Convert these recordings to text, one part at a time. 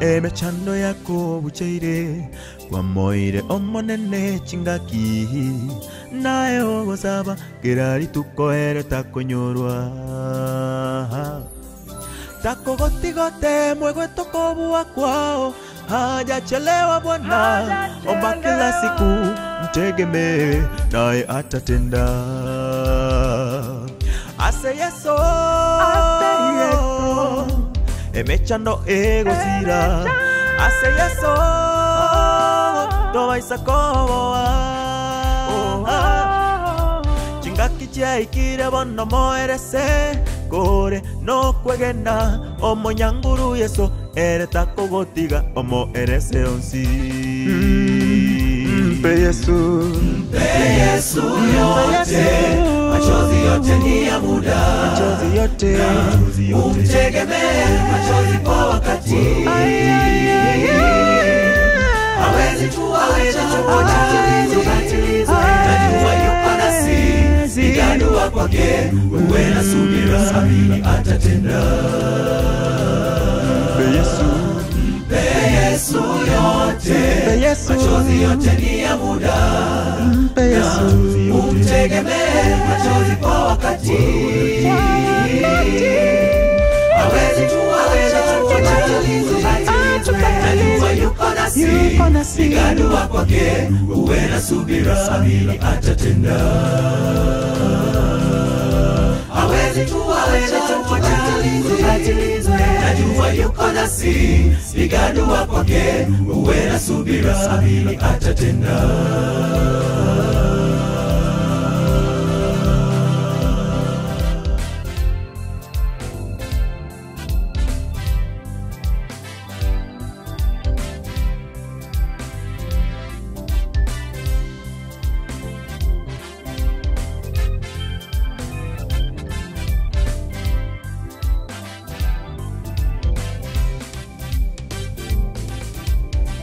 Emechando yako bucheire kwa moire omonene chingaki nae ogosaba kirari tukoere takonyorwa takogotigote mwego tokobua kwao hajachelewa bwana omba kila siku mtegemee naye atatenda ase yeso emechando ego sira ase yeso toba isakoboa chingaki chaikire bono moerese kore no kwegena omonyanguru yeso ere takogotiga omo erese onsi mpe yesu yote machozi yote ni ya muda machozi yote umtegemee machozi kwa wakati hawezi tuacha tukatilizwe najua yuko nasi sigandua kwake uwe na subira sabili atatenda Yesu yote machozi yote ni ya muda umtegemee machozi kwa wakati hawezi tuacha najua yuko nasi sigandua kwake uwe na subira sabili atatenda hawezi tuacha tukatilizwe najua yuko nasi sigandua kwake uwe na subira sabili atatenda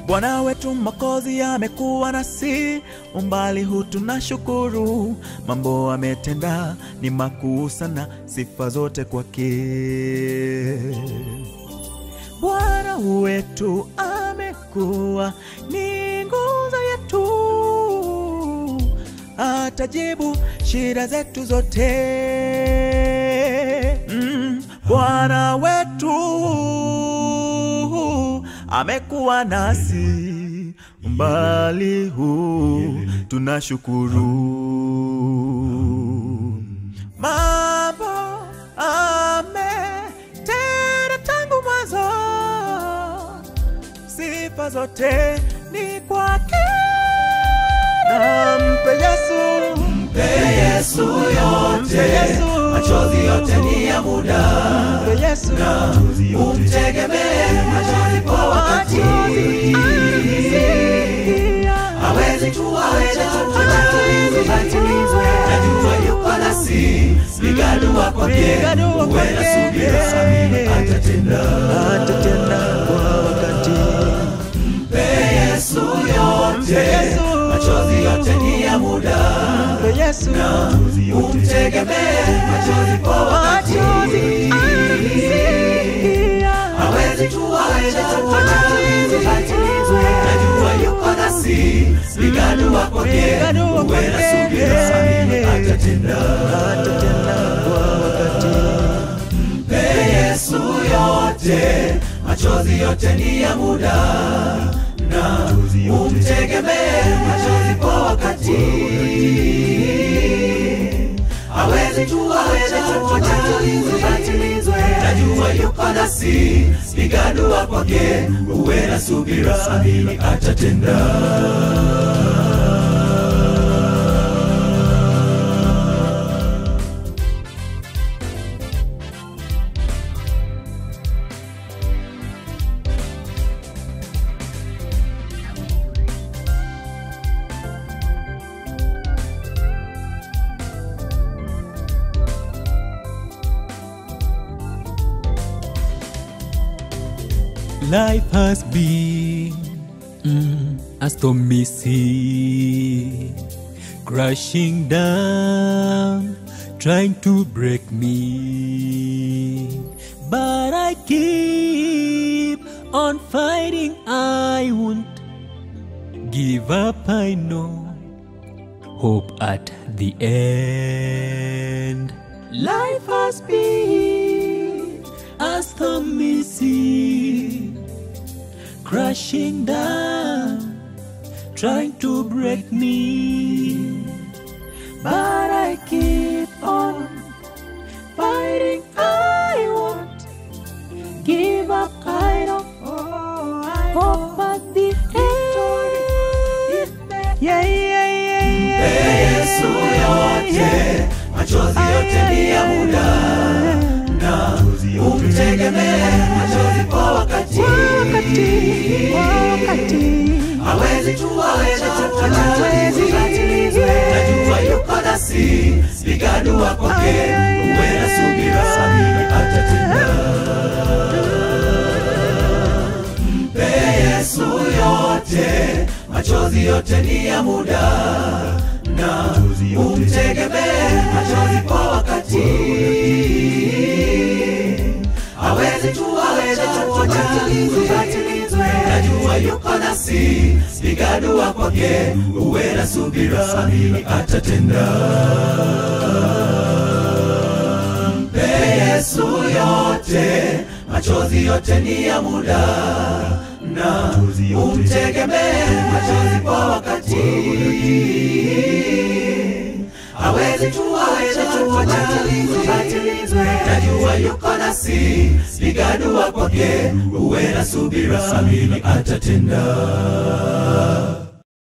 Bwana wetu Mwokozi amekuwa nasi umbali huu tunashukuru mambo ametenda ni makuu sana sifa zote kwake Bwana wetu amekuwa ni nguzo yetu atajibu shida zetu zote Bwana wetu amekuwa nasi umbali huu tunashukuru mambo ametenda tangu mwanzo sifa zote ni kwake mpe Yesu yote machozi yote ni ya muda mpe Yesu umtegemee machozi kwa wakati hawezi tuacha tukatilizwe najua yuko nasi sigandua kwake uwe na subira sabili atatenda kwa wakati mpe Yesu yote machozi yote ni ya muda mpe Yesu umtegemee machozi kwa wakati hawezi tuacha tukatilizwe najua yuko nasi sigandua kwake uwe na subira sabili atatenda kwa wakati mpe Yesu yote machozi yote ni ya muda na umtegemee machozi kwa wakati hawezi tuacha tukatilizwe najua yuko nasi sigandua kwake uwe na subira sabili atatenda Life has been A stormy sea crashing down, trying to break me, but I keep on fighting. I won't give up. I know hope at the end. Life has been a stormy sea crashing down, trying to break me, but I keep on fighting. I won't give up. I don't hope at the end. Yeah, yeah, yeah, yeah. Yesu yote, machozi yote ni ya muda, na umtegemee machozi kwa wakati. Hawezi najua yuko nasi, piga dua kwake, uwe na subira, atatenda. Mpe Yesu yote, machozi yote ni ya muda, na umtegemee machozi kwa wakati. Hawezi najua yuko nasi, piga dua kwake, uwe na subira, atatenda. Mpe Yesu yote, machozi yote ni ya muda, na umtegemee machozi kwa wakati. Hawezi najua yuko nasi, piga dua kwake, uwe na subira, atatenda.